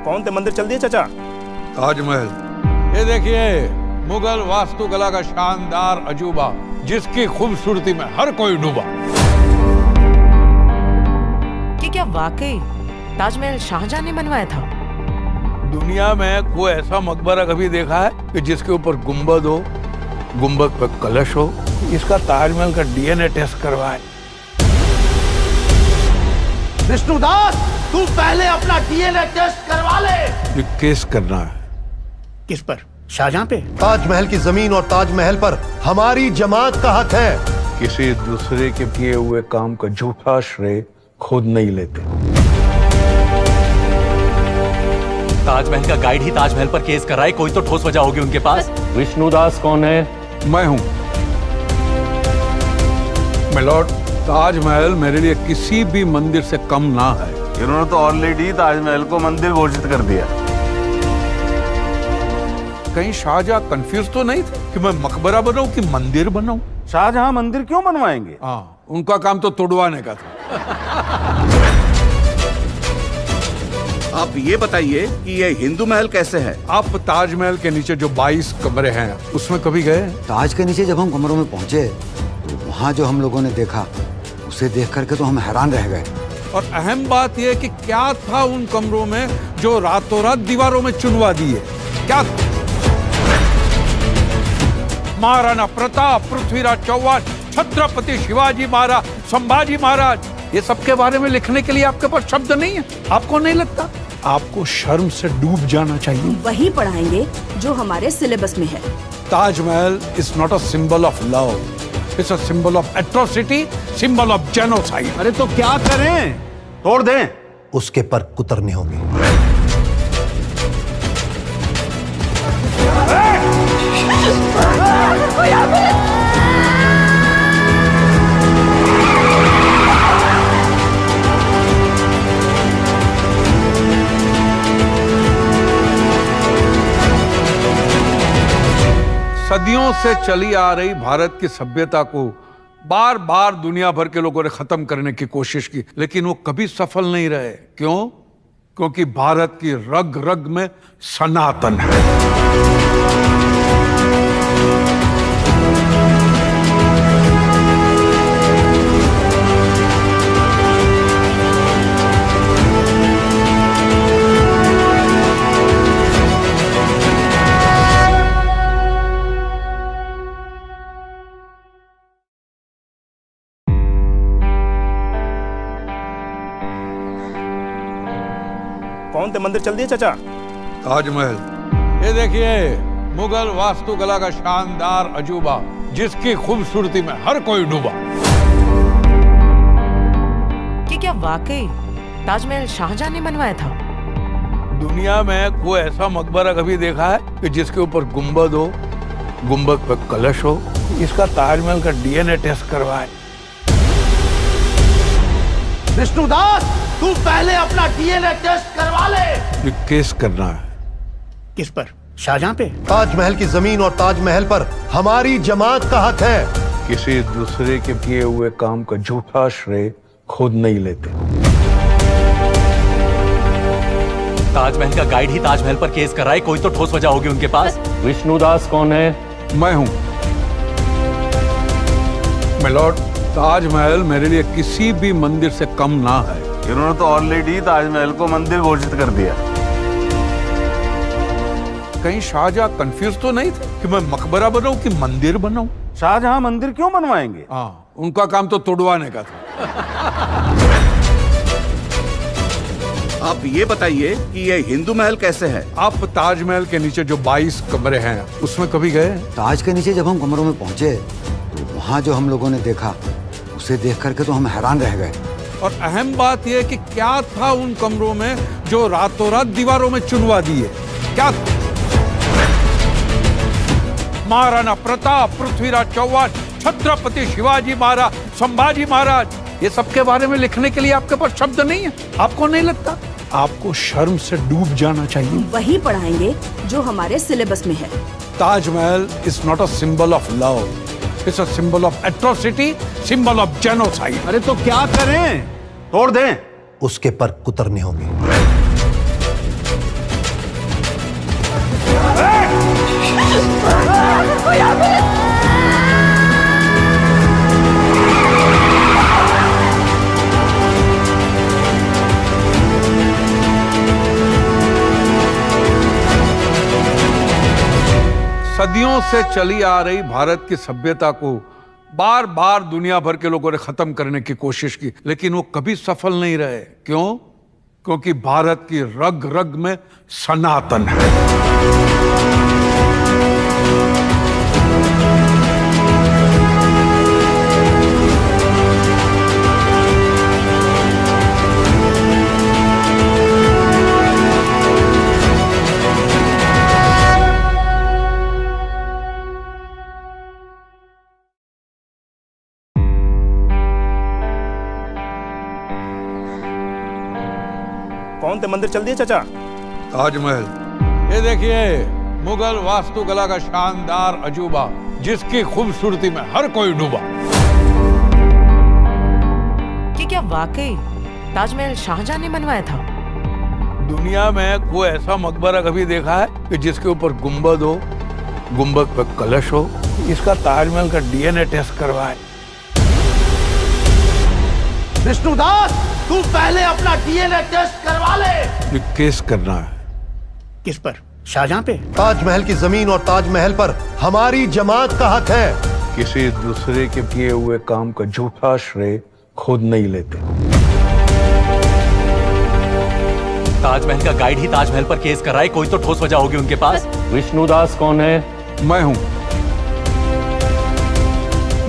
कौन थे मंदिर चल दिए चाचा? ताजमहल। ये देखिए, मुगल वास्तुकला का शानदार अजूबा, जिसकी खूबसूरती में हर कोई डूबा। कि क्या वाकई ताजमहल शाहजहां ने बनवाया था? दुनिया में कोई ऐसा मकबरा कभी देखा है कि जिसके ऊपर गुंबद हो, गुंबद पर कलश हो? इसका ताजमहल का डीएनए टेस्ट करवाए। विष्णुदास, तू पहले अपना डीएनए टेस्ट करवा ले। ये केस करना है। किस पर? शाहजहां पे? ताजमहल की जमीन और ताजमहल पर हमारी जमात का हक है। किसी दूसरे के किए हुए काम का झूठा श्रेय खुद नहीं लेते। ताजमहल का गाइड ही ताजमहल पर केस कर रहा है, कोई तो ठोस वजह होगी उनके पास। विष्णुदास कौन है? मैं हूं मिलॉर्ड। ताजमहल मेरे लिए किसी भी मंदिर से कम ना है। इन्होंने तो ऑलरेडी ताजमहल को मंदिर घोषित कर दिया। कहीं शाहजहां कंफ्यूज तो नहीं थे कि मैं मकबरा बनाऊं कि मंदिर बनाऊं? शाहजहां मंदिर क्यों बनवाएंगे? हाँ, उनका काम तो तुड़वाने का था। आप ये बताइए कि ये हिंदू महल कैसे है? आप ताजमहल के नीचे जो 22 कमरे हैं उसमें कभी गए? ताज के नीचे जब हम कमरों में पहुंचे तो वहाँ जो हम लोगों ने देखा, उसे देख करके तो हम हैरान रह गए। और अहम बात यह कि क्या था उन कमरों में जो रातों रात दीवारों में चुनवा दिए? क्या था? महाराणा प्रताप, पृथ्वीराज चौहान, छत्रपति शिवाजी महाराज, संभाजी महाराज, ये सबके बारे में लिखने के लिए आपके पास शब्द नहीं है? आपको नहीं लगता? आपको शर्म से डूब जाना चाहिए। वही पढ़ाएंगे जो हमारे सिलेबस में है। Taj Mahal is not a symbol of love, it's a symbol of atrocity, symbol of genocide. अरे तो क्या करें? तोड़ दें? उसके पर कुतरनी होगी। सदियों से चली आ रही भारत की सभ्यता को बार बार दुनिया भर के लोगों ने खत्म करने की कोशिश की, लेकिन वो कभी सफल नहीं रहे। क्यों? क्योंकि भारत की रग रग में सनातन है। कौन थे मंदिर चल दिए चाचा? ताजमहल। ये देखिए, मुगल वास्तुकला का शानदार अजूबा, जिसकी खूबसूरती में हर कोई डूबा। कि क्या वाकई ताजमहल शाहजहां ने बनवाया था? दुनिया में कोई ऐसा मकबरा कभी देखा है कि जिसके ऊपर गुंबद हो, गुंबद पर कलश हो? इसका ताजमहल का डीएनए टेस्ट करवाए। विष्णुदास, तू पहले अपना डीएनए टेस्ट करवा ले। ये केस करना है। किस पर? शाहजहां पे? ताजमहल की जमीन और ताजमहल पर हमारी जमात का हक है। किसी दूसरे के किए हुए काम का झूठा श्रेय खुद नहीं लेते। ताजमहल का गाइड ही ताजमहल पर केस कर रहा है, कोई तो ठोस वजह होगी उनके पास। विष्णुदास कौन है? मैं हूं मिलॉर्ड। ताजमहल मेरे लिए किसी भी मंदिर से कम ना है। इन्होंने तो ऑलरेडी ताजमहल को मंदिर घोषित कर दिया। कहीं शाहजहां कंफ्यूज तो नहीं थे कि मैं मकबरा बनाऊं कि मंदिर बनाऊं? शाहजहां मंदिर क्यों बनवाएंगे? हाँ, उनका काम तो तुड़वाने का था। आप ये बताइए कि ये हिंदू महल कैसे है? आप ताजमहल के नीचे जो 22 कमरे हैं उसमें कभी गए? ताज के नीचे जब हम कमरों में पहुंचे तो वहाँ जो हम लोगों ने देखा, उसे देख करके तो हम हैरान रह गए। और अहम बात यह कि क्या था उन कमरों में जो रातों रात दीवारों में चुनवा दिए? क्या था? महाराणा प्रताप, पृथ्वीराज चौहान, छत्रपति शिवाजी महाराज, संभाजी महाराज, ये सबके बारे में लिखने के लिए आपके पास शब्द नहीं है? आपको नहीं लगता? आपको शर्म से डूब जाना चाहिए। वही पढ़ाएंगे जो हमारे सिलेबस में है। Taj Mahal is not a symbol of love, it's a symbol of atrocity, symbol of genocide. अरे तो क्या करें? तोड़ दें? उसके पर कुतरनी होगी। सदियों से चली आ रही भारत की सभ्यता को बार बार दुनिया भर के लोगों ने खत्म करने की कोशिश की, लेकिन वो कभी सफल नहीं रहे। क्यों? क्योंकि भारत की रग रग में सनातन है। कौन थे मंदिर चल दिए चाचा? ताजमहल। ये देखिए, मुगल वास्तुकला का शानदार अजूबा, जिसकी खूबसूरती में हर कोई डूबा। कि क्या वाकई ताजमहल शाहजहां ने बनवाया था? दुनिया में कोई ऐसा मकबरा कभी देखा है कि जिसके ऊपर गुंबद हो, गुंबद पर कलश हो? इसका ताजमहल का डीएनए टेस्ट करवाए। विष्णुदास, तू पहले अपना डीएनए टेस्ट करवा ले। ये केस करना है। किस पर? शाहजहां पे? ताजमहल की जमीन और ताजमहल पर हमारी जमात का हक है। किसी दूसरे के किए हुए काम का झूठा श्रेय खुद नहीं लेते। ताजमहल का गाइड ही ताजमहल पर केस कर रहा है, कोई तो ठोस वजह होगी उनके पास। विष्णुदास कौन है? मैं हूं।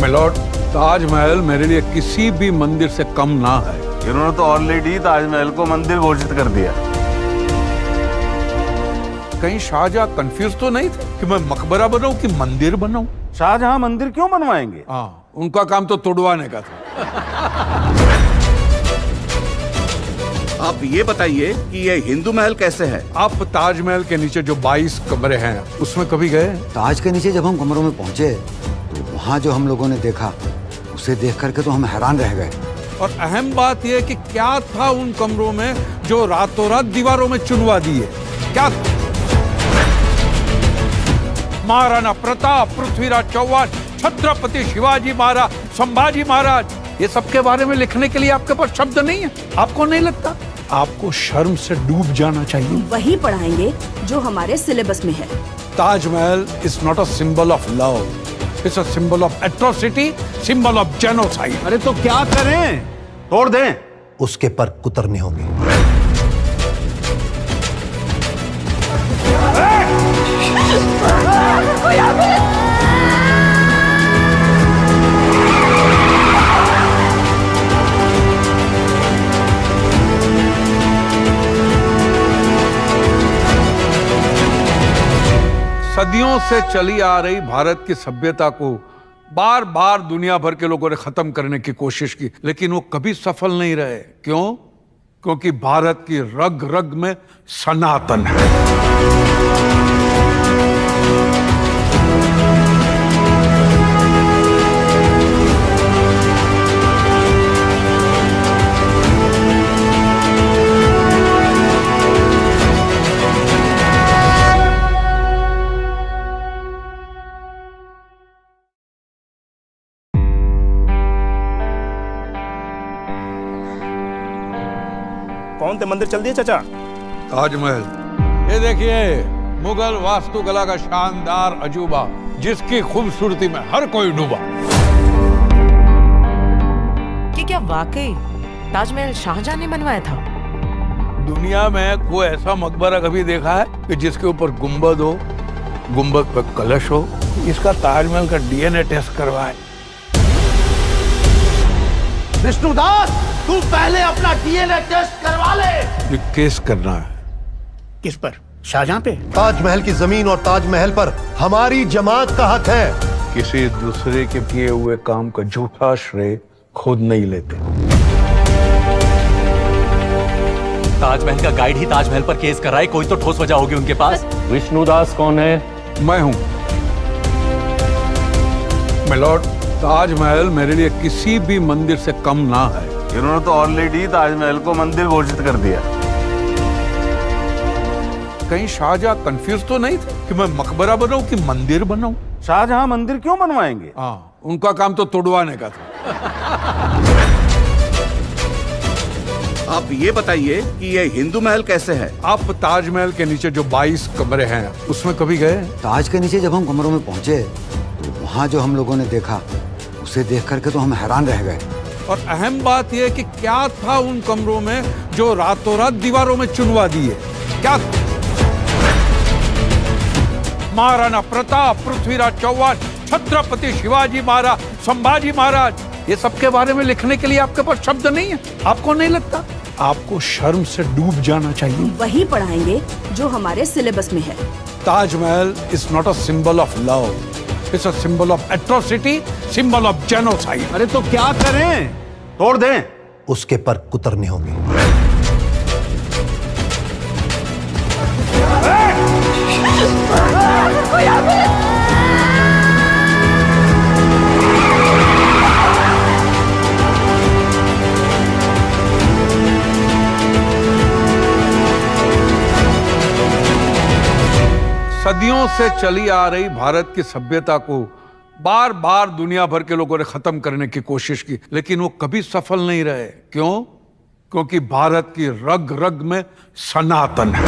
मिलॉर्ड, ताजमहल मेरे लिए किसी भी मंदिर से कम ना है। इन्होंने तो ऑलरेडी ताजमहल को मंदिर घोषित कर दिया। कहीं शाहजहां कंफ्यूज तो नहीं थे कि मैं मकबरा बनाऊं कि मंदिर बनाऊं? शाहजहां मंदिर क्यों बनवाएंगे? हाँ, उनका काम तो तोड़वाने का था। आप ये बताइए कि ये हिंदू महल कैसे है? आप ताजमहल के नीचे जो 22 कमरे हैं, उसमें कभी गए? ताज के नीचे जब हम कमरों में पहुंचे तो वहां जो हम लोगों ने देखा, उसे देख करके तो हम हैरान रह गए। और अहम बात यह कि क्या था उन कमरों में जो रातों रात दीवारों में चुनवा दिए? क्या था? महाराणा प्रताप, पृथ्वीराज चौहान, छत्रपति शिवाजी महाराज, संभाजी महाराज, ये सबके बारे में लिखने के लिए आपके पास शब्द नहीं है। आपको नहीं लगता? आपको शर्म से डूब जाना चाहिए। वही पढ़ाएंगे जो हमारे सिलेबस में है। Taj Mahal is not a symbol of love, it's a symbol of atrocity, symbol of genocide. अरे तो क्या करें? तोड़ दें? उसके पर कुतरने होंगे। सदियों से चली आ रही भारत की सभ्यता को बार बार दुनिया भर के लोगों ने खत्म करने की कोशिश की, लेकिन वो कभी सफल नहीं रहे। क्यों? क्योंकि भारत की रग रग में सनातन है। कौन थे मंदिर चल दिए चाचा? ताजमहल। ये देखिए, मुगल वास्तुकला का शानदार अजूबा, जिसकी खूबसूरती में हर कोई डूबा। कि क्या वाकई ताजमहल शाहजहां ने बनवाया था? दुनिया में कोई ऐसा मकबरा कभी देखा है कि जिसके ऊपर गुंबद हो, गुंबद पर कलश हो? इसका ताजमहल का डीएनए टेस्ट करवाए। विष्णुदास, तू पहले अपना डीएनए टेस्ट करवा ले। ये केस करना है। किस पर? शाहजहां पे? ताजमहल की जमीन और ताजमहल पर हमारी जमात का हक है। किसी दूसरे के किए हुए काम का झूठा श्रेय खुद नहीं लेते। ताजमहल का गाइड ही ताजमहल पर केस कर रहा है, कोई तो ठोस वजह होगी उनके पास। विष्णुदास कौन है? मैं हूं। मिलॉर्ड, ताजमहल मेरे लिए किसी भी मंदिर से कम ना है। इन्होंने तो ऑलरेडी ताजमहल को मंदिर घोषित कर दिया। कहीं शाहजहां कंफ्यूज तो नहीं थे कि मैं मकबरा बनाऊं कि मंदिर बनाऊं? शाहजहां मंदिर क्यों बनवाएंगे? हाँ, उनका काम तो तोड़वाने का था। आप ये बताइए कि ये हिंदू महल कैसे है? आप ताजमहल के नीचे जो 22 कमरे हैं उसमें कभी गए? ताज के नीचे जब हम कमरों में पहुंचे तो वहां जो हम लोगों ने देखा उसे देख करके तो हम हैरान रह गए। और अहम बात यह कि क्या था उन कमरों में जो रातों रात दीवारों में चुनवा दिए? क्या महाराणा प्रताप, पृथ्वीराज चौहान, छत्रपति शिवाजी महाराज, संभाजी महाराज, ये सबके बारे में लिखने के लिए आपके पास शब्द नहीं है? आपको नहीं लगता? आपको शर्म से डूब जाना चाहिए। वही पढ़ाएंगे जो हमारे सिलेबस में है। Taj Mahal is not a symbol of love, it's a symbol of atrocity, symbol of genocide. अरे तो क्या करें? तोड़ दें? उसके पर कुतरनी होगी। सदियों से चली आ रही भारत की सभ्यता को बार बार दुनिया भर के लोगों ने खत्म करने की कोशिश की, लेकिन वो कभी सफल नहीं रहे। क्यों? क्योंकि भारत की रग रग में सनातन है।